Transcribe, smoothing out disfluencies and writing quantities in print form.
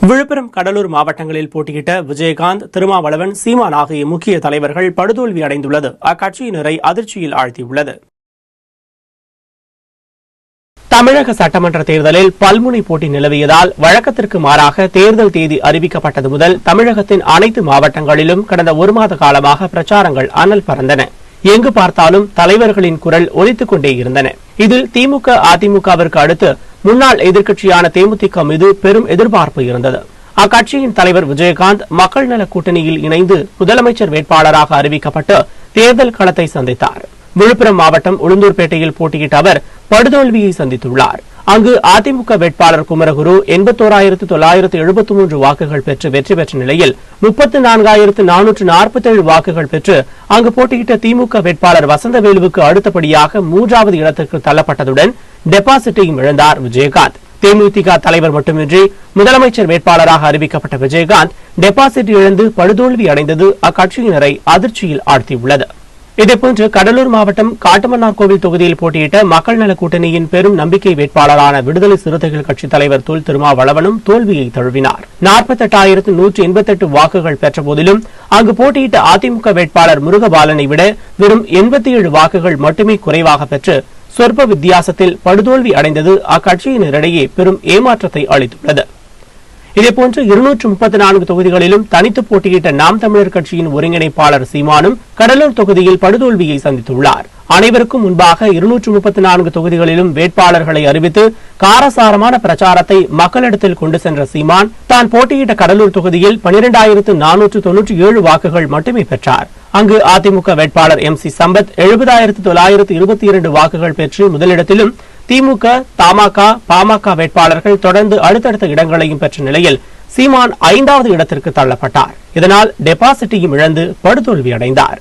விழுப்புரம், கடலூர் மாவட்டங்களில் போட்டியிட்ட விஜயகாந்த், திருமாவளவன், சீமான் ஆகிய முக்கிய தலைவர்கள் படுதோல்வி அடைந்துள்ளது அக்கட்சியினரை அதிர்ச்சியில் ஆழ்த்தியுள்ளது. தமிழக சட்டமன்ற தேர்தலில் பல்முனை போட்டி நிலவியதால் வழக்கத்திற்கு மாறாக தேர்தல் தேதி அறிவிக்கப்பட்டது முதல் தமிழகத்தின் அனைத்து மாவட்டங்களிலும் கடந்த ஒரு மாத காலமாக பிரச்சாரங்கள் அனல் பறந்தன. எங்கு பார்த்தாலும் தலைவர்களின் குரல் ஒலித்துக் கொண்டே இருந்தன. இதில் திமுக, அதிமுகவிற்கு அடுத்து முன்னாள் எதிர்க்கட்சியான தேமுதிக மீது பெரும் எதிர்பார்ப்பு இருந்தது. அக்கட்சியின் தலைவர் விஜயகாந்த் மக்கள் நல கூட்டணியில் இணைந்து முதலமைச்சர் வேட்பாளராக அறிவிக்கப்பட்டு தேர்தல் களத்தை சந்தித்தார். விழுப்புரம் மாவட்டம் உளுந்தூர்பேட்டையில் போட்டியிட்ட அவர் படுதோல்வியை சந்தித்துள்ளார். அங்கு அதிமுக வேட்பாளர் குமரகுரு 81,973 வாக்குகள் பெற்று வெற்றி பெற்ற நிலையில் 34,447 வாக்குகள் பெற்று அங்கு போட்டியிட்ட திமுக வேட்பாளர் வசந்தவேலுவுக்கு அடுத்தபடியாக 3வது இடத்திற்கு தள்ளப்பட்டதுடன் டெபாசிட்டையும் இழந்தார் விஜயகாந்த். தேமுதிக தலைவர் மட்டுமின்றி முதலமைச்சர் வேட்பாளராக அறிவிக்கப்பட்ட விஜயகாந்த் டெபாசிட் இழந்து படுதோல்வி அடைந்தது அக்கட்சியினரை அதிர்ச்சியில் ஆழ்த்தியுள்ளது. இதேபோன்று கடலூர் மாவட்டம் காட்டுமன்னார்கோவில் தொகுதியில் போட்டியிட்ட மக்கள் நல கூட்டணியின் பெரும் நம்பிக்கை வேட்பாளரான விடுதலை சிறுத்தைகள் கட்சித் தலைவர் தொல் திருமாவளவனும் தோல்வியை தழுவினார். 48,188 வாக்குகள் பெற்ற போதிலும் அங்கு போட்டியிட்ட அதிமுக வேட்பாளர் முருகபாலனை விட வெறும் 87 வாக்குகள் மட்டுமே குறைவாக பெற்று சொற்ப வித்தியாசத்தில் படுதோல்வி அடைந்தது அக்கட்சியினரிடையே பெரும் ஏமாற்றத்தை அளித்துள்ளது. இதேபோன்று 234 தொகுதிகளிலும் தனித்து போட்டியிட்ட நாம் தமிழர் கட்சியின் ஒருங்கிணைப்பாளர் சீமானும் கடலூர் தொகுதியில் படுதோல்வியை சந்தித்துள்ளார். அனைவருக்கும் முன்பாக 234 தொகுதிகளிலும் வேட்பாளர்களை அறிவித்து காரசாரமான பிரச்சாரத்தை மக்களிடத்தில் கொண்டு சென்ற சீமான் தான் போட்டியிட்ட கடலூர் தொகுதியில் 12,497 வாக்குகள் மட்டுமே பெற்றார். அங்கு அதிமுக வேட்பாளர் MC சம்பத் 70,922 வாக்குகள் பெற்று முதலிடத்திலும், திமுக, தமாக, பாமக வேட்பாளர்கள் தொடர்ந்து அடுத்தடுத்த இடங்களையும் பெற்ற நிலையில் சீமான் 5வது இடத்திற்கு தள்ளப்பட்டார். இதனால் டெபாசிட்டையும் இழந்து படுதோல்வி அடைந்தார்.